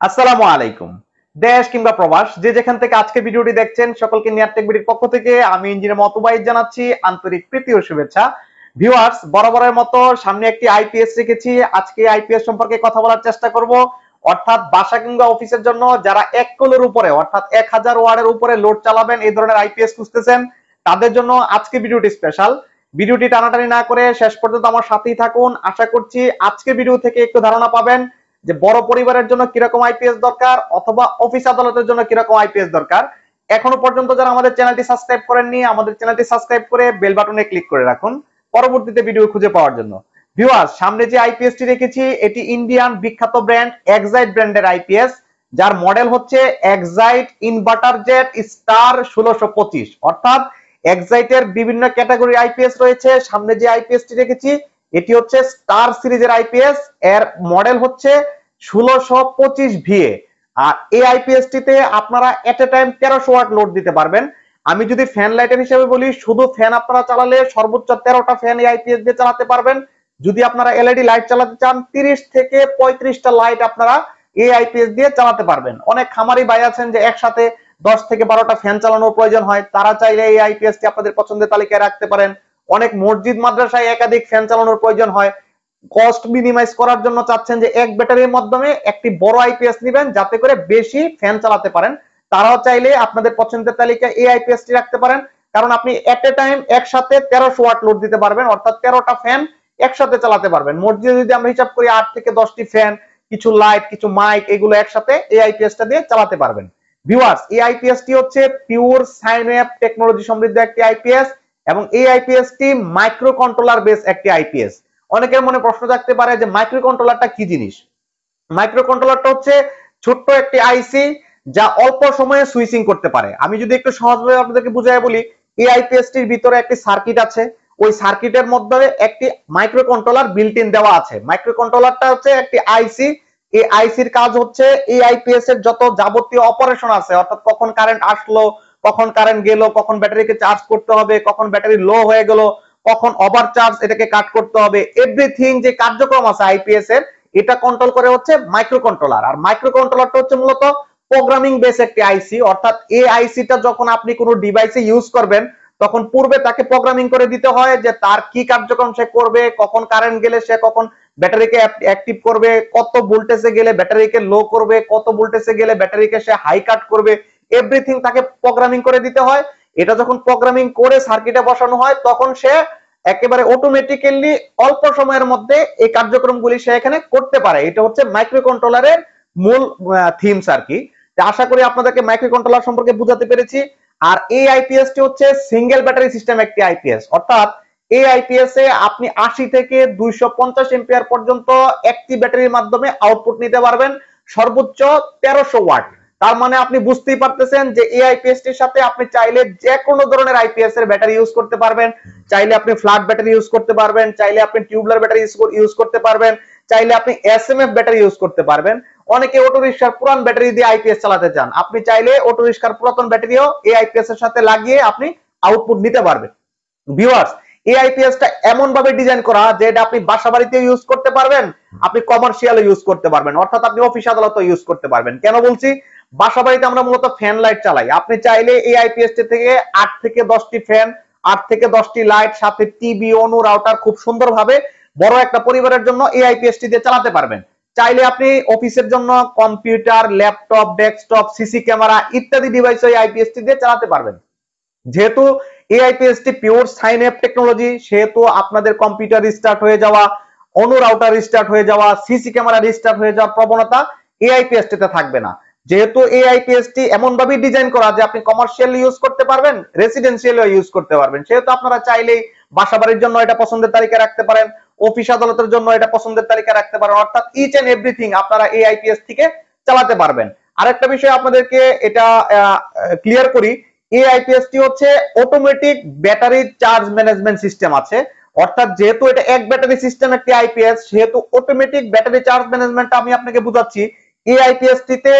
আসসালামু আলাইকুম। দেশ কিংবা প্রবাস যে যেখান থেকে আজকে ভিডিওটি দেখছেন সকলকে নিয়ার টেক বিডির পক্ষ থেকে আমি ইঞ্জিনিয়ার মতবাইদ জানাচ্ছি আন্তরিক প্রীতি ও শুভেচ্ছা। ভিউয়ার্স, বরাবরের মতো সামনে একটি আইপিএস রেখেছি। আজকে আইপিএস সম্পর্কে কথা বলার চেষ্টা করব। অর্থাৎ বাসা কিংবা অফিসের জন্য যারা 1 কিলোর উপরে অর্থাৎ 1000 ওয়াটের উপরে লোড চালাবেন, এই ধরনের আইপিএস খুঁজতেছেন, তাদের জন্য আজকে ভিডিওটি স্পেশাল। ভিডিওটি টানাটানি না করে শেষ পর্যন্ত আমার সাথেই থাকুন। আশা করছি আজকে ভিডিও থেকে একটু ধারণা পাবেন যে বড় পরিবারের জন্য কিরকম আইপিএস দরকার অথবা অফিস আদালতের জন্য কিরকম আইপিএস দরকার। এখনো পর্যন্ত যারা আমাদের চ্যানেলটি সাবস্ক্রাইব করেননি, আমাদের চ্যানেলটি সাবস্ক্রাইব করে বেল বাটনে ক্লিক করে রাখুন পরবর্তীতে ভিডিও খুঁজে পাওয়ার জন্য। ভিউয়ার্স, সামনে যে আইপিএসটি রেখেছি এটি ইন্ডিয়ান বিখ্যাত ব্র্যান্ড এক্সাইট ব্র্যান্ডের আইপিএস, যার মডেল হচ্ছে এক্সাইট ইনভার্টার জেট স্টার 1625। অর্থাৎ এক্সাইটের বিভিন্ন ক্যাটাগরি আইপিএস রয়েছে। সামনে যে আইপিএসটি রেখেছি এটি হচ্ছে স্টার সিরিজের আইপিএস, এর মডেল হচ্ছে 1625 ভিএ। আর এই আইপিএসটিতে আপনারা এট এ টাইম 1300 ওয়াট লোড দিতে পারবেন। আমি যদি ফ্যান লাইটের হিসেবে বলি, শুধু ফ্যান আপনারা চালালে সর্বোচ্চ 13টা ফ্যান এই আইপিএস দিয়ে চালাতে পারবেন। যদি আপনারা এলইডি লাইট চালাতে চান, 30 থেকে 35টা লাইট আপনারা এই আইপিএস দিয়ে চালাতে পারবেন। অনেক খামারি ভাই আছেন যে একসাথে 10 থেকে 12টা ফ্যান চালানোর প্রয়োজন হয়, তারা চাইলে এই আইপিএসটি আপনাদের পছন্দের তালিকায় রাখতে পারেন। অনেক মসজিদ মাদ্রাসায় একাধিক ফ্যান চালানোর প্রয়োজন হয়, কস্ট মিনিমাইজ করার জন্য চাচ্ছেন যে এক ব্যাটারির মাধ্যমে একটি বড় আইপিএস নেবেন যাতে করে বেশি ফ্যান চালাতে পারেন, তারাও চাইলে আপনাদের পছন্দের তালিকায় এই আইপিএসটি রাখতে পারেন। কারণ আপনি এট এ টাইম একসাথে 1300 ওয়াট লোড দিতে পারবেন, অর্থাৎ 13টা ফ্যান একসাথে চালাতে পারবেন। মসজিদে যদি আমরা হিসাব করি 8 থেকে 10টি ফ্যান, কিছু লাইট, কিছু মাইক, এগুলো একসাথে এই আইপিএসটা দিয়ে চালাতে পারবেন। ভিউয়ার্স, এই আইপিএসটি হচ্ছে পিওর সাইনওয়েভ টেকনোলজি সমৃদ্ধ একটি আইপিএস এবং এই আইপিএসটি মাইক্রো কন্ট্রোলার বেস একটি আইপিএস। অনেকের মনে প্রশ্ন থাকতে পারে যে মাইক্রো কন্ট্রোলারটা কি জিনিস। মাইক্রো কন্ট্রোলারটা হচ্ছে ছোট্ট একটি আইসি যা অল্প সময়ে সুইচিং করতে পারে। আমি যদি একটু সহজভাবে আপনাদেরকে বুঝাই বলি, এই আইপিএসটির ভিতরে একটি সার্কিট আছে, ওই সার্কিটের মধ্যে একটি মাইক্রো কন্ট্রোলার বিল্ট ইন দেওয়া আছে। মাইক্রো কন্ট্রোলারটা হচ্ছে একটি আইসি। এই আইসির কাজ হচ্ছে এই আইপিএস এর যত যাবতীয় অপারেশন আছে, অর্থাৎ কখন কারেন্ট আসলো, কখন কারেন্ট গেল, কখন ব্যাটারিকে চার্জ করতে হবে, কখন ব্যাটারি লো হয়ে গেল, কখন ওভার চার্জ এটাকে কাট করতে হবে, এভরিথিং যে কার্যক্রম আছে আইপিএস এর, এটা কন্ট্রোল করে হচ্ছে মাইক্রো কন্ট্রোলার। আর মাইক্রো কন্ট্রোলারটা হচ্ছে মূলত প্রোগ্রামিং বেস একটি আইসি। অর্থাৎ এই আইসিটা যখন আপনি কোনো ডিভাইসে ইউজ করবেন তখন পূর্বে তাকে প্রোগ্রামিং করে দিতে হয় যে তার কি কার্যক্রম সে করবে, কখন কারেন্ট গেলে সে কখন ব্যাটারিকে অ্যাক্টিভ করবে, কত ভোল্টেজে গেলে ব্যাটারিকে লো করবে, কত ভোল্টেজে গেলে ব্যাটারিকে সে হাই কাট করবে, এভরিথিং তাকে প্রোগ্রামিং করে দিতে হয়। এটা যখন প্রোগ্রামিং করে সার্কিটে বসানো হয় তখন সে একেবারে অটোমেটিক্যালি অল্প সময়ের মধ্যে এই কার্যক্রমগুলি সে এখানে করতে পারে। এটা হচ্ছে মাইক্রো কন্ট্রোলারের মূল থিমস আর কি। আশা করি আপনাদেরকে মাইক্রো কন্ট্রোলার সম্পর্কে বোঝাতে পেরেছি। আর এই আইপিএসটি হচ্ছে সিঙ্গেল ব্যাটারি সিস্টেম একটি আইপিএস, অর্থাৎ এই আইপিএস এ আপনি 80 থেকে 250 এম্পিয়ার পর্যন্ত একটি ব্যাটারির মাধ্যমে আউটপুট নিতে পারবেন, সর্বোচ্চ 1300 ওয়াট। তার মানে আপনি বুঝতেই পারতেছেন যে এই আইপিএসটির সাথে আপনি চাইলে যে কোনো ধরনের আইপিএস এর ব্যাটারি ইউজ করতে পারবেন। চাইলে আপনি ফ্ল্যাট ব্যাটারি ইউজ করতে পারবেন, চাইলে আপনি টিউবলার ব্যাটারি ইউজ করতে পারবেন, চাইলে আপনি এসএমএফ ব্যাটারি ইউজ করতে পারবেন। অনেকে অটো রিকশার পুরান ব্যাটারি দিয়ে আইপিএস চালাতে চান, আপনি চাইলে অটো রিকশার পুরাতন ব্যাটারিও এই আইপিএস এর সাথে লাগিয়ে আপনি আউটপুট নিতে পারবেন। ভিউয়ার্স, এই আইপিএসটা এমন ভাবে ডিজাইন করা যে এটা আপনি বাসা বাড়িতে ইউজ করতে পারবেন, আপনি কমার্শিয়ালে ইউজ করতে পারবেন, অর্থাৎ আপনি অফিস আদালতে ইউজ করতে পারবেন। কেন বলছি? বাসা বাড়িতে আমরা মূলত ফ্যান লাইট চালাই, আপনি চাইলে এই আইপিএসটি থেকে 8 থেকে 10টি ফ্যান, 8 থেকে 10টি লাইট, সাথে টিভি, অনু, রাউটার খুব সুন্দরভাবে বড় একটা পরিবারের জন্য এই আইপিএসটি দিয়ে চালাতে পারবেন। চাইলে আপনি অফিসের জন্য computer, laptop, desktop, CC camera ইত্যাদি ডিভাইস এই আইপিএসটি দিয়ে চালাতে পারবেন। যেহেতু এই আইপিএসটি পিওর সাইন অ্যাপ টেকনোলজি, সেহেতু আপনাদের কম্পিউটার রিস্টার্ট হয়ে যাওয়া, অনু রাউটার রিস্টার্ট হয়ে যাওয়া, সিসি ক্যামেরা রিস্টার্ট হয়ে যাওয়ার প্রবণতা এই আইপিএসটিতে থাকবে না। যেহেতু এই আইপিএসটি এমন ভাবে ডিজাইন করা যে আপনি কমার্শিয়ালি ইউজ করতে পারবেন, রেসিডেন্সিয়ালিও ইউজ করতে পারবেন, সেহেতু আপনারা চাইলেই বাসাবাড়ির জন্য এটা পছন্দের তালিকা রাখতে পারেন, অফিস আদালতের জন্য এটা পছন্দের তালিকা রাখতে পারেন, অর্থাৎ ইচ এন্ড এভরিথিং আপনারা এই আইপিএস থেকে চালাতে পারবেন। আরেকটা বিষয় আপনাদেরকে এটা ক্লিয়ার করি, এই আইপিএসটি হচ্ছে automatic battery charge management system আছে। অর্থাৎ যেহেতু এটা এক ব্যাটারি সিস্টেম একটি আইপিএস, সেহেতু অটোমেটিক ব্যাটারি চার্জ ম্যানেজমেন্ট আমি আপনাকে বুঝাচ্ছি। এই আইপিএসটিতে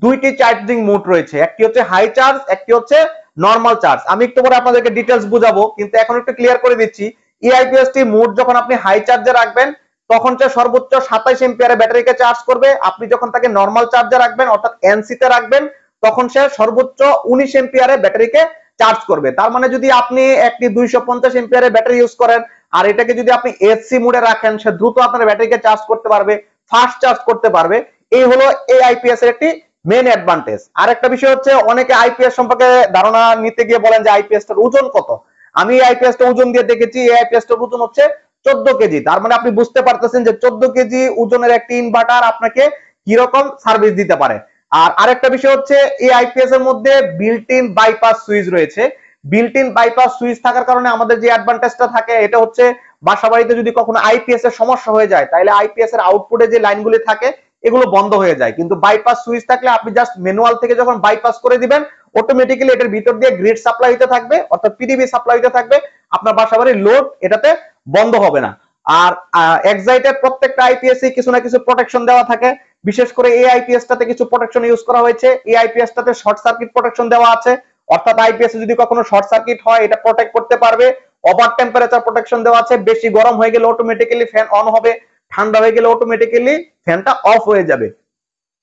দুইটি চার্জিং মোড রয়েছে, একটি হচ্ছে হাই চার্জ, একটি হচ্ছে নরমাল চার্জ। আমি একটু পরে আপনাদেরকে ডিটেইলস বুঝাবো, কিন্তু এখন একটু ক্লিয়ার করে দিচ্ছি। এই আইপিএসটি মোড যখন আপনি হাই চার্জে রাখবেন তখন সে সর্বোচ্চ 27 এম্পিয়ারের ব্যাটারিকে চার্জ করবে। আপনি যখন তাকে নর্মাল চার্জে রাখবেন অর্থাৎ এনসি তে রাখবেন তখন সে সর্বোচ্চ 19 এম্পিয়ারের ব্যাটারিকে চার্জ করবে। তার মানে যদি আপনি একটি 250 এম্পিয়ারের ব্যাটারি ইউজ করেন আর এটাকে যদি আপনি এসসি মোডে রাখেন, সে দ্রুত আপনার ব্যাটারিকে চার্জ করতে পারবে, ফাস্ট চার্জ করতে পারবে। এই হলো এই আইপিএস এর একটি মেইন অ্যাডভান্টেজ। আরেকটা বিষয় হচ্ছে অনেকে আইপিএস সম্পর্কে ধারণা নিতে গিয়ে বলেন যে আইপিএস টার ওজন কত। আমি এই আইপিএস টা ওজন দিয়ে দেখেছি, এই আইপিএস টার ওজন হচ্ছে 14 কেজি। তার মানে আপনি বুঝতে পারতেছেন যে 14 কেজি ওজনের একটি ইনভার্টার আপনাকে কি রকম সার্ভিস দিতে পারে। আর আরেকটা বিষয় হচ্ছে এই আইপিএস এর মধ্যে বিল্ট ইন বাইপাস সুইচ রয়েছে। বিল্ট ইন বাইপাস সুইচ থাকার কারণে আমাদের যে অ্যাডভান্টেজটা থাকে এটা হচ্ছে বাসাবাড়িতে যদি কখনো আইপিএস এর সমস্যা হয়ে যায় তাহলে আইপিএস এর আউটপুটে যে লাইনগুলি থাকে এগুলো বন্ধ হয়ে যায়। কিন্তু বাইপাস সুইচ থাকলে আপনি জাস্ট ম্যানুয়াল থেকে যখন বাইপাস করে দিবেন অটোমেটিক্যালি এটার ভিতর দিয়ে গ্রিড সাপ্লাই হতে থাকবে অর্থাৎ পিডিবি সাপ্লাই হতে থাকবে, আপনার বাসাবাড়ির লোড এটাতে বন্ধ হবে না। আর এক্সাইটেড প্রত্যেকটা আইপিএস এ কিছু না কিছু প্রোটেকশন দেওয়া থাকে। বিশেষ করে এই আইপিএস টাতে কিছু প্রোটেকশন ইউজ করা হয়েছে। এই আইপিএস টাতে শর্ট সার্কিট প্রোটেকশন দেওয়া আছে, অর্থাৎ আইপিএস যদি কখনো শর্ট সার্কিট হয় এটা প্রোটেক্ট করতে পারবে। ওভার টেম্পারেচার প্রোটেকশন দেওয়া আছে, বেশি গরম হয়ে গেলে অটোমেটিক্যালি ফ্যান অন হবে, ঠান্ডা হয়ে গেলে অটোমেটিক্যালি ফ্যানটা অফ হয়ে যাবে।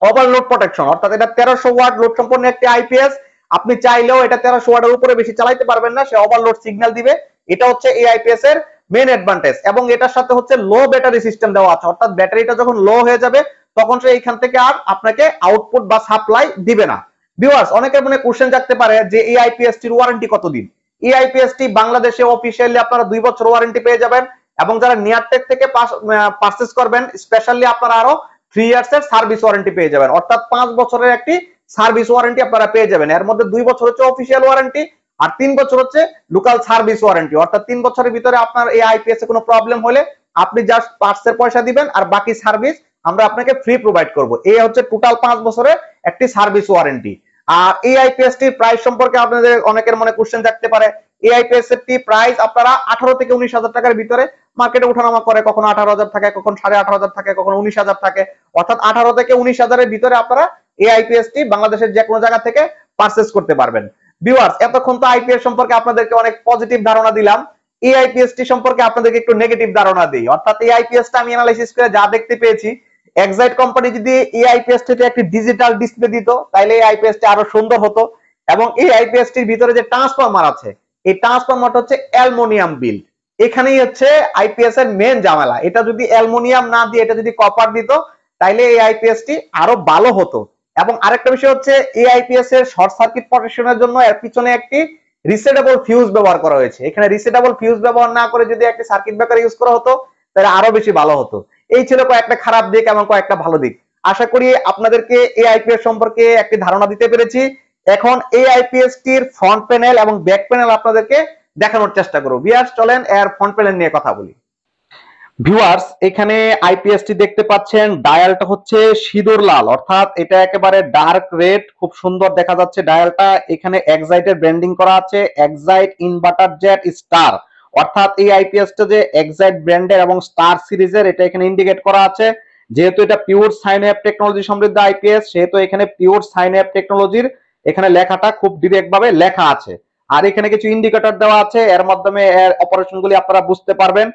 ওভারলোড প্রোটেকশন অর্থাৎ এটা 1300 ওয়াট লোড সম্পন্ন একটি আইপিএস। আপনি চাইলেও এটা 1300 ওয়াটের উপরে বেশি চালাতে পারবেন না, সে ওভারলোড সিগন্যাল দিবে। এটা হচ্ছে এই আইপিএস এর মেইন অ্যাডভান্টেজ। এবং এটার সাথে হচ্ছে লো ব্যাটারি সিস্টেম দেওয়া আছে, অর্থাৎ ব্যাটারিটা যখন লো হয়ে যাবে তখন সে এইখান থেকে আর আপনাকে আউটপুট বা সাপ্লাই দিবে না। ভিউয়ার্স, অনেকের মনে কোশ্চেন জাগতে পারে যে এই আইপিএস টির ওয়ারেন্টি কতদিন। এই আইপিএস টি বাংলাদেশে অফিশিয়ালি আপনারা 2 বছর ওয়ারেন্টি পেয়ে যাবেন এবং যারা নিয়ারটেক থেকে পারচেজ করবেন স্পেশালি আপনারা আরো 3 ইয়ার্স এর সার্ভিস ওয়ারেন্টি পেয়ে যাবেন, অর্থাৎ 5 বছরের একটি সার্ভিস ওয়ারেন্টি আপনারা পেয়ে যাবেন। এর মধ্যে 2 বছর হচ্ছে অফিশিয়াল ওয়ারেন্টি আর 3 বছর হচ্ছে লোকাল সার্ভিস ওয়ারেন্টি, অর্থাৎ 3 বছরের ভিতরে আপনার এই আইপিএস এ কোনো প্রবলেম হলে আপনি জাস্ট পার্টসের পয়সা দিবেন আর বাকি সার্ভিস আমরা আপনাকে ফ্রি প্রোভাইড করব। এই হচ্ছে টোটাল 5 বছরের একটি সার্ভিস ওয়ারেন্টি। আর এই আইপিএস টির প্রাইস সম্পর্কে আপনাদের অনেকের মনে কোশ্চেন থাকতে পারে। এই আইপিএস এর প্রাইস আপনারা 18 থেকে 19,000 টাকার ভিতরে মার্কেটে ওঠানামা করে, কখনো 18,000 থাকে, কখনো 18,500 থাকে, কখনো 19,000 থাকে, অর্থাৎ 18 থেকে 19,000 এর ভিতরে আপনারা এই আইপিএস টি বাংলাদেশের যে কোনো জায়গা থেকে পারচেজ করতে পারবেন। ভিউয়ার্স, এতক্ষণ তো আইপিএস সম্পর্কে আপনাদেরকে অনেক পজিটিভ ধারণা দিলাম। এই আইপিএস টি সম্পর্কে আপনাদেরকে একটু নেগেটিভ ধারণা দিই। অর্থাৎ এই আইপিএস টা আমি অ্যানালাইসিস করে যা দেখতে পেয়েছি, এক্সাইট কোম্পানি যদি এই আইপিএস টিতে একটি ডিজিটাল ডিসপ্লে দিত তাহলে এই আইপিএস টি আরো সুন্দর হতো। এবং এই আইপিএস টির ভিতরে যে ট্রান্সফরমার আছে এই ট্রান্সফরমারটা হচ্ছে অ্যালুমিনিয়াম বিল্ড। এখানেই হচ্ছে আইপিএস এর মেন ঝামেলা। এটা যদি অ্যালুমিনিয়াম না দিয়ে এটা যদি কপার দিত তাইলে এই আইপিএস টি আরো ভালো হতো। এবং আরেকটা বিষয় হচ্ছে এই আইপিএস এর শর্ট সার্কিট প্রোটেকশনের জন্য এর পিছনে একটি রিসেটেবল ফিউজ ব্যবহার করা হয়েছে। এখানে রিসেটেবল ফিউজ ব্যবহার না করে যদি একটি সার্কিট ব্রেকার ইউজ করা হতো তাহলে আরো বেশি ভালো হতো। এই ছিল কয়েকটা খারাপ দিক এবং কয়েকটা ভালো দিক। আশা করি আপনাদেরকে এই আইপিএস সম্পর্কে একটি ধারণা দিতে পেরেছি। এখন এই আইপিএস টির ফ্রন্ট প্যানেল এবং ব্যাক প্যানেল আপনাদেরকে দেখানোর চেষ্টা করব। ভিউয়ার্স, চলেন এর ফ্রন্ট প্যানেল নিয়ে কথা বলি। ভিউয়ার্স, এখানে আইপিএস টি দেখতে পাচ্ছেন, ডায়ালটা হচ্ছে সিঁদুর লাল, অর্থাৎ এটা একেবারে ডার্ক রেড, খুব সুন্দর দেখা যাচ্ছে ডায়ালটা। এখানে এক্সাইটের ব্র্যান্ডিং করা আছে, এক্সাইট ইনভার্টার জেট স্টার, অর্থাৎ এই আইপিএস টা যে এক্সাইট ব্র্যান্ডের এবং স্টার সিরিজের এটা এখানে ইন্ডিকেট করা আছে। যেহেতু এটা পিওর সাইন ওয়েভ টেকনোলজি সমৃদ্ধ আইপিএস সেহেতু এখানে পিওর সাইন ওয়েভ টেকনোলজির এখানে লেখাটা খুব ডিরেক্ট ভাবে লেখা আছে। আর এখানে কিছু ইন্ডিকেটর দেওয়া আছে, এর মাধ্যমে এর অপারেশন গুলি আপনারা বুঝতে পারবেন।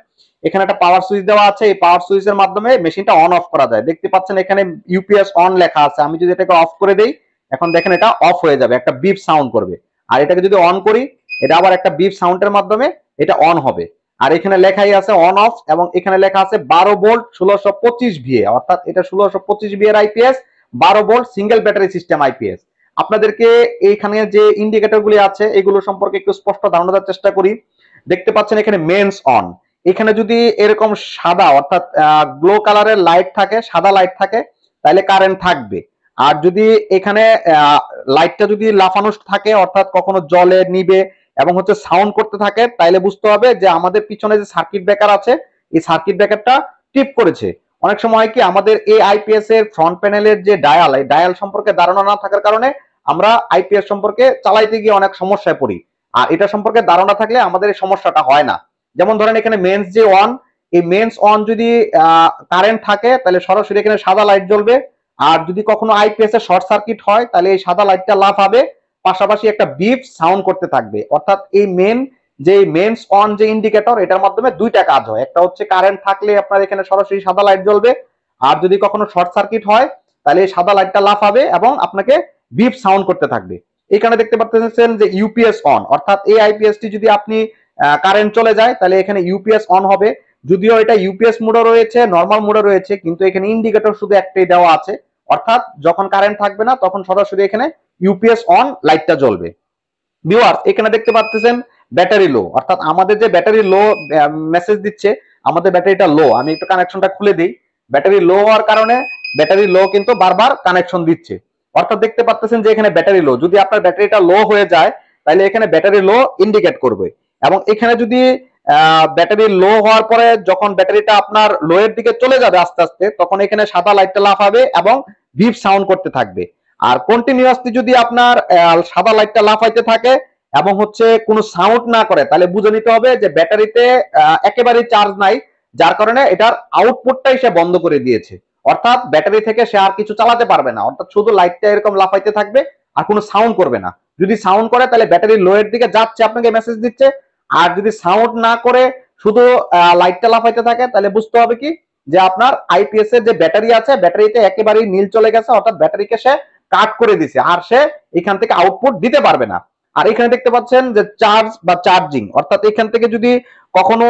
এখানে একটা পাওয়ার সুইচ দেওয়া আছে, এই পাওয়ার সুইচের মাধ্যমে মেশিনটা অন অফ করা যায়। দেখতে পাচ্ছেন এখানে ইউপিএস অন লেখা আছে। আমি যদি এটাকে অফ করে দেই এখন দেখেন এটা অফ হয়ে যাবে, একটা বিপ সাউন্ড করবে। আর এটাকে যদি অন করি এটা আবার একটা বিপ সাউন্ডের মাধ্যমে এটা অন হবে। আর এখানে লেখাই আছে অন অফ, এবং এখানে লেখা আছে 12 ভোল্ট 1625 ভিএ, অর্থাৎ এটা 1625 ভিএর IPS, 12 volt single battery system IPS. আপনাদেরকে এইখানে যে ইন্ডিকেটর গুলি আছে এগুলো সম্পর্কে একটু স্পষ্ট ধারণা দেওয়ার চেষ্টা করি। দেখতে পাচ্ছেন এখানে মেন্স অন, এখানে যদি এরকম সাদা অর্থাৎ গ্লো কালারের লাইট থাকে, সাদা লাইট থাকে তাহলে কারেন্ট থাকবে। আর যদি এখানে লাইটটা যদি লাফানো থাকে অর্থাৎ কখনো জ্বলে নিবে এবং হচ্ছে সাউন্ড করতে থাকে তাইলে বুঝতে হবে যে আমাদের পিছনে যে সার্কিট ব্রেকার আছে এই সার্কিট ব্রেকারটা টিপ করেছে। অনেক সময় কি আমাদের এই আইপিএস এর ফ্রন্ট প্যানেলের যে ডায়াল, এই ডায়াল সম্পর্কে ধারণা না থাকার কারণে আমরা আইপিএস সম্পর্কে চালাইতে গিয়ে অনেক সমস্যায় পড়ি। আর এটা সম্পর্কে ধারণা থাকলে আমাদের এই সমস্যাটা হয় না। যেমন ধরেন এখানে মেন্স যে অন, এই মেন্স অন যদি কারেন্ট থাকে তাহলে সরাসরি এখানে সাদা লাইট জ্বলবে। আর যদি কখনো আইপিএস এর শর্ট সার্কিট হয় তাহলে এই সাদা লাইটটা লাফাবে, পাশাপাশি একটা বিপ সাউন্ড করতে থাকবে। অর্থাৎ এই মেন যে মেন্স অন যে ইন্ডিকেটর, এটার মাধ্যমে দুইটা কাজ হয়। একটা হচ্ছে কারেন্ট থাকলে আপনার এখানে সরাসরি সাদা লাইট জ্বলবে, আর যদি কখনো শর্ট সার্কিট হয় তাহলে এই সাদা লাইটটা লাফাবে এবং আপনাকে বিপ সাউন্ড করতে থাকবে। এখানে দেখতে পাচ্ছেন যে ইউপিএস অন, অর্থাৎ এই আইপিএসটি যদি আপনি কারেন্ট চলে যায় তাহলে এখানে ইউপিএস অন হবে। যদিও এটা ইউপিএস মোডে রয়েছে, নর্মাল মোডে রয়েছে, কিন্তু এখানে ইন্ডিকেটর শুধু একটাই দেওয়া আছে, অর্থাৎ যখন কারেন্ট থাকবে না তখন সরাসরি এখানে ইউপিএস অন লাইটটা জ্বলবে। ভিউয়ার্স এখানে দেখতে পাচ্ছেন ব্যাটারি লো, অর্থাৎ আমাদের যে ব্যাটারি লো মেসেজ দিচ্ছে, আমাদের ব্যাটারিটা লো। আমি একটু কানেকশনটা খুলে দিই। ব্যাটারি লো হওয়ার কারণে ব্যাটারি লো কিন্তু বারবার কানেকশন দিচ্ছে, অর্থাৎ দেখতে পাচ্ছেন যে এখানে ব্যাটারি লো। যদি আপনার ব্যাটারিটা লো হয়ে যায় তাহলে এখানে ব্যাটারি লো ইন্ডিকেট করবে। এবং এখানে যদি ব্যাটারি লো হওয়ার পরে যখন ব্যাটারিটা আপনার লো এর দিকে চলে যাবে আস্তে আস্তে, তখন এখানে সাদা লাইটটা লাফাবে এবং বিপ সাউন্ড করতে থাকবে। আর কন্টিনিউয়াসলি যদি আপনার সাদা লাইটটা লাফাইতে থাকে এবং হচ্ছে কোনো সাউন্ড না করে, তাহলে বুঝে নিতে হবে যে ব্যাটারিতে একেবারেই চার্জ নাই, যার কারণে এটার আউটপুটটাই সে বন্ধ করে দিয়েছে। অর্থাৎ ব্যাটারি থেকে সে আর কিছু চালাতে পারবে না, অর্থাৎ শুধু লাইটটা এরকম লাফাইতে থাকবে আর কোনো সাউন্ড করবে না। যদি সাউন্ড করে তাহলে ব্যাটারি লো এর দিকে যাচ্ছে, আপনাকে মেসেজ দিচ্ছে। আর যদি সাউন্ড না করে শুধু লাইটটা লাফাইতে থাকে, তাহলে বুঝতে হবে কি যে আপনার আইপিএস এর যে ব্যাটারি আছে, ব্যাটারিতে একেবারেই নীল চলে গেছে, অর্থাৎ ব্যাটারিকে সে কাট করে দিছে, আর সে এখান থেকে আউটপুট দিতে পারবে না। আর এখানে দেখতে পাচ্ছেন যে চার্জ বা চার্জিং, অর্থাৎ এখান থেকে যদি কখনো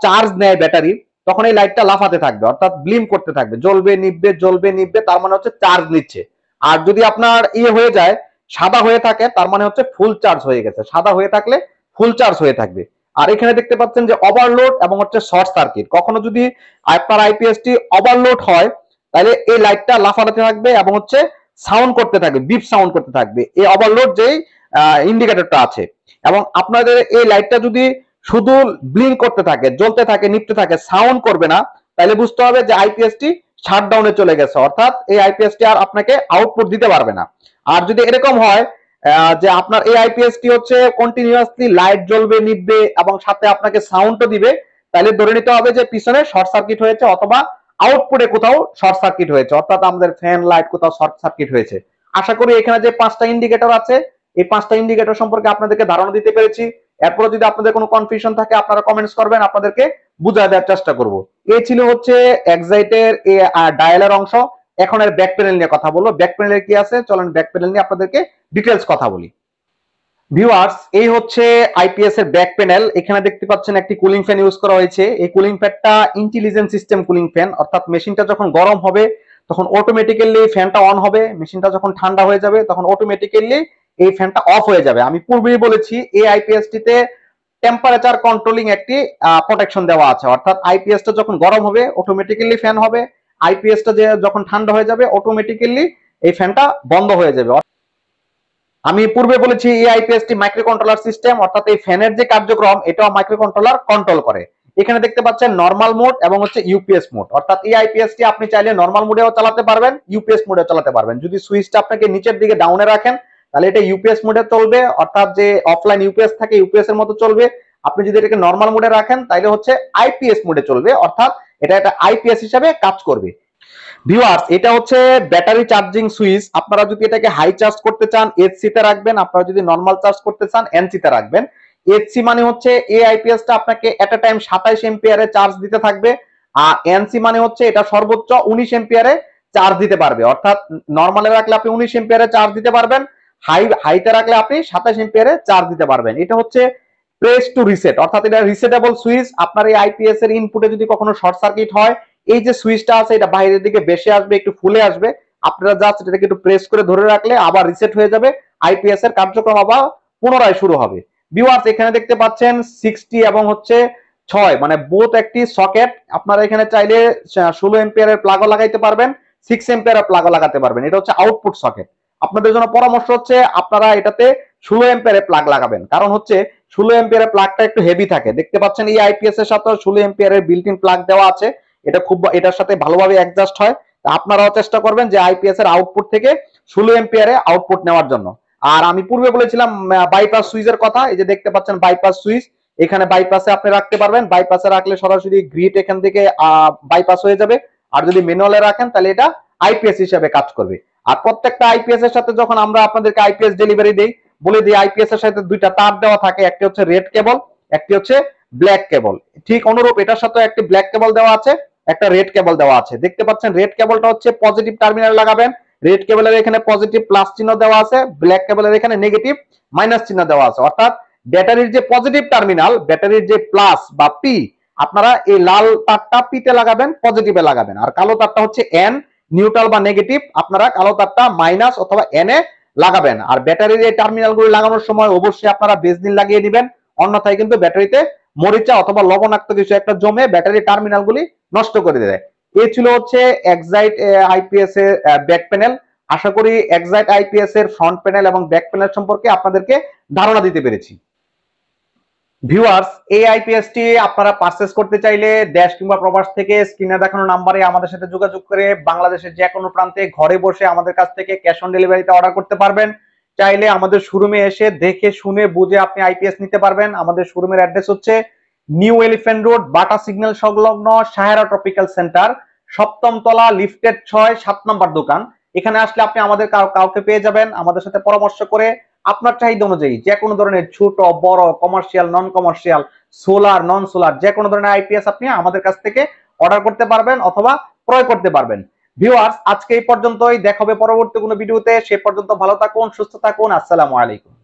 চার্জ নেয় ব্যাটারি, তখন এই লাইটটা লাফাতে থাকবে, অর্থাৎ ব্লিম করতে থাকবে, জ্বলবে নিববে জ্বলবে নিববে, তার মানে হচ্ছে চার্জ নিচ্ছে। আর যদি আপনার ইয়ে হয়ে যায়, সাদা হয়ে থাকে, তার মানে হচ্ছে ফুল চার্জ হয়ে গেছে। সাদা হয়ে থাকলে ফুল চার্জ হয়ে থাকবে। আর এখানে দেখতে পাচ্ছেন যে ওভারলোড এবং হচ্ছে শর্ট সার্কিট। কখনো যদি আপনার আইপিএসটি ওভারলোড হয় তাহলে এই লাইটটা লাফাতে থাকবে এবং হচ্ছে সাউন্ড করতে থাকবে, বিপ সাউন্ড করতে থাকবে, এই ওভারলোড যেই ইন্ডিকেটরটা আছে। এবং আপনাদের এই লাইটটা যদি শুধু ব্লিঙ্ক করতে থাকে, জ্বলতে থাকে, নিভতে থাকে, সাউন্ড করবে না, তাহলে বুঝতে হবে যে আইপিএসটি শাটডাউনে চলে গেছে, অর্থাৎ এই আইপিএসটি আর আপনাকে আউটপুট দিতে পারবে না। আর যদি এরকম হয় যে আপনার এই আইপিএসটি হচ্ছে কন্টিনিউয়াসলি লাইট জ্বলবে নিভবে এবং সাথে আপনাকে সাউন্ডও দিবে, তাহলে ধরে নিতে হবে যে পিছনে শর্ট সার্কিট হয়েছে অথবা আউটপুটে কোথাও শর্ট সার্কিট হয়েছে, অর্থাৎ আমাদের ফ্যান লাইট কোথাও শর্ট সার্কিট হয়েছে। আশা করি এখানে যে 5টা ইন্ডিকেটর আছে, এই 5টা ইন্ডিকেটর সম্পর্কে আপনাদেরকে ধারণা দিতে পেরেছি। এরপরে যদি আপনাদের কোনো কনফিউশন থাকে আপনারা কমেন্টস করবেন, আপনাদেরকে বুঝিয়ে দেওয়ার চেষ্টা করব। এই ছিল হচ্ছে এক্সাইটের ডায়ালের অংশ। এখন এর ব্যাক প্যানেল নিয়ে কথা বলবো। ব্যাক প্যানেলে কি আছে চলেন ব্যাক প্যানেল নিয়ে আপনাদেরকে ডিটেইলস কথা বলি। ভিউয়ার্স এই হচ্ছে আইপিএস এর ব্যাক প্যানেল। এখানে দেখতে পাচ্ছেন একটি কুলিং ফ্যান ইউজ করা হয়েছে। এই কুলিং ফ্যানটা ইন্টেলিজেন্ট সিস্টেম কুলিং ফ্যান, অর্থাৎ মেশিনটা যখন গরম হবে তখন অটোমেটিক্যালি ফ্যানটা অন হবে, মেশিনটা যখন ঠান্ডা হয়ে যাবে তখন অটোমেটিক্যালি এই ফ্যানটা অফ হয়ে যাবে। আমি পূর্বেই বলেছি এই আইপিএস টিতে টেম্পারেচার কন্ট্রোলিং একটি প্রোটেকশন দেওয়া আছে, অর্থাৎ আইপিএস টা যখন গরম হবে অটোমেটিক্যালি ফ্যান হবে, আইপিএস টা যখন ঠান্ডা হয়ে যাবে অটোমেটিক্যালি এই ফ্যানটা বন্ধ হয়ে যাবে। আমি পূর্বে বলেছি এই আইপিএস টি মাইক্রো কন্ট্রোলার সিস্টেম, অর্থাৎ এই ফ্যানের যে কার্যক্রম এটাও মাইক্রো কন্ট্রোলার কন্ট্রোল করে। এখানে দেখতে পাচ্ছেন নরমাল মোড এবং হচ্ছে ইউপিএস মোড, অর্থাৎ এই আইপিএস টি আপনি চাইলে নরমাল মোডেও চালাতে পারবেন, ইউপিএস মোডেও চালাতে পারবেন। যদি সুইচটা আপনাকে নিচের দিকে ডাউনে রাখেন তাহলে এটা ইউপিএস মোডে চলবে, অর্থাৎ যে অফলাইন ইউপিএস থাকে ইউপিএস এর মতো চলবে। আপনি যদি এটাকে নরমাল মোডে রাখেন তাহলে হচ্ছে আইপিএস মোডে চলবে, অর্থাৎ এটা একটা আইপিএস হিসাবে কাজ করবে। ভিউয়ার্স এটা হচ্ছে ব্যাটারি চার্জিং সুইচ। আপনারা যদি এটাকে হাই চার্জ করতে চান এইচসি তে রাখবেন, আপনারা যদি নরমাল চার্জ করতে চান এনসি তে রাখবেন। এইচসি মানে হচ্ছে এই আইপিএস টা আপনাকে এট আ টাইম 27 এম্পিয়ারে চার্জ দিতে থাকবে, আর এনসি মানে হচ্ছে এটা সর্বোচ্চ 19 এম্পিয়ারে চার্জ দিতে পারবে, অর্থাৎ নরমালে রাখলে আপনি 19 এম্পিয়ারে চার্জ দিতে পারবেন, হাইতে রাখলে আপনি 27 এম্পিয়ারে চার্জ দিতে পারবেন। এটা হচ্ছে প্রেস টু রিসেট, অর্থাৎ এটা রিসেটেবল সুইচ। আপনার এই আইপিএস এর ইনপুটে যদি কখনো শর্ট সার্কিট হয়, এই যে সুইচটা আছে এটা বাইরের দিকে বেশি আসবে, একটু ফুলে আসবে, আপনারা জাস্ট এটাকে একটু প্রেস করে ধরে রাখলে আবার রিসেট হয়ে যাবে, আইপিএস এর কার্যক্রম আবার পুনরায় শুরু হবে। ভিউয়ার্স এখানে দেখতে পাচ্ছেন 60 এবং হচ্ছে 6 মানে বোথ একটি সকেট। আপনারা এখানে চাইলে 16 এম্পিয়ারের প্লাগও লাগাইতে পারবেন, 6 এম্পিয়ারের প্লাগও লাগাতে পারবেন। এটা হচ্ছে আউটপুট সকেট। আপনাদের জন্য পরামর্শ হচ্ছে আপনারা এটাতে 16 এম্পিয়ারের প্লাগ লাগাবেন, কারণ হচ্ছে 16 এম্পিয়ারের প্লাগটা একটু হেভি থাকে। দেখতে পাচ্ছেন এই আইপিএস এর সাথে 16 এম্পিয়ারের বিল্ট ইন প্লাগ দেওয়া আছে, এটা খুব এটার সাথে ভালোভাবে অ্যাডজাস্ট হয়। আপনারাও চেষ্টা করবেন যে আইপিএস এর আউটপুট থেকে 16 এম্পিয়ারে আউটপুট নেওয়ার জন্য। আর আমি পূর্বে বলেছিলাম বাইপাস সুইচের কথা, এই যে দেখতে পাচ্ছেন বাইপাস সুইচ, এখানে বাইপাসে আপনি রাখতে পারবেন। বাইপাসে রাখলে সরাসরি গ্রিড এখান থেকে বাইপাস হয়ে যাবে, আর যদি ম্যানুয়ালে রাখেন তাহলে এটা আইপিএস হিসেবে কাজ করবে। আর প্রত্যেকটা আইপিএস এর সাথে যখন আমরা আপনাদেরকে আইপিএস ডেলিভারি দেই, বলে দিই আইপিএস এর সাথে দুইটা তার দেওয়া থাকে, একটা হচ্ছে রেড কেবল একটি হচ্ছে ব্ল্যাক কেবল। ঠিক অনুরূপ এটার সাথে একটি ব্ল্যাক কেবল দেওয়া আছে, একটা রেড কেবল দেওয়া আছে। দেখতে পাচ্ছেন রেড কেবলটা হচ্ছে পজিটিভ টার্মিনাল লাগাবেন, রেড কেবলের এখানে পজিটিভ প্লাস চিহ্ন দেওয়া আছে, ব্ল্যাক কেবলের এখানে নেগেটিভ মাইনাস চিহ্ন দেওয়া আছে। অর্থাৎ ব্যাটারির যে পজিটিভ টার্মিনাল, ব্যাটারির যে প্লাস বা পি, আপনারা এই লাল তারটা পিতে লাগাবেন, পজিটিভে লাগাবেন। আর কালো তারটা হচ্ছে এন, নিউট্রাল বা নেগেটিভ, আপনারা কালো তারটা মাইনাস অথবা এন এ লাগাবেন। আর ব্যাটারির এই টার্মিনালগুলো লাগানোর সময় অবশ্যই আপনারা বেসলিন লাগিয়ে দিবেন, অন্যথায় কিন্তু ব্যাটারিতে মরিচা অথবা লবণাক্ত কিছু একটা জমে ব্যাটারি টার্মিনালগুলি নষ্ট করে দেয়। এই ছিল হচ্ছে এক্সাইট আইপিএস এর ব্যাক প্যানেল। আশা করি এক্সাইট আইপিএস এর ফ্রন্ট প্যানেল এবং ব্যাক প্যানেল সম্পর্কে আপনাদেরকে ধারণা দিতে পেরেছি। ভিউয়ার্স, এই আইপিএসটি আপনারা পারচেজ করতে চাইলে দেশ কিংবা প্রবাস থেকে স্ক্রিনে দেখানো নাম্বারে আমাদের সাথে যোগাযোগ করে বাংলাদেশের যে কোনো প্রান্তে ঘরে বসে আমাদের কাছ থেকে ক্যাশ অন ডেলিভারিতে অর্ডার করতে পারবেন। চাইলে আমাদের শোরুমে এসে দেখে শুনে বুঝে আপনি আইপিএস নিতে পারবেন। আমাদের শোরুমের অ্যাড্রেস হচ্ছে নিউ এলিফ্যান্ট রোড, বাটা সিগন্যাল সংলগ্ন সাহারা ট্রপিক্যাল সেন্টার, 7ম তলা, লিফটেড 6, 7 নম্বর দোকান। এখানে আসলে আপনি আমাদের কাউকে পেয়ে যাবেন। আমাদের সাথে পরামর্শ করে আপনার চাহিদা অনুযায়ী যে কোনো ধরনের ছোট বড়, কমার্শিয়াল, নন কমার্শিয়াল, সোলার, নন সোলার, যে কোনো ধরনের আইপিএস আপনি আমাদের কাছ থেকে অর্ডার করতে পারবেন অথবা ক্রয় করতে পারবেন। ভিউয়ার্স, আজকে এই পর্যন্তই। দেখা হবে পরবর্তী কোনো ভিডিওতে। সে পর্যন্ত ভালো থাকুন, সুস্থ থাকুন। আসসালামু আলাইকুম।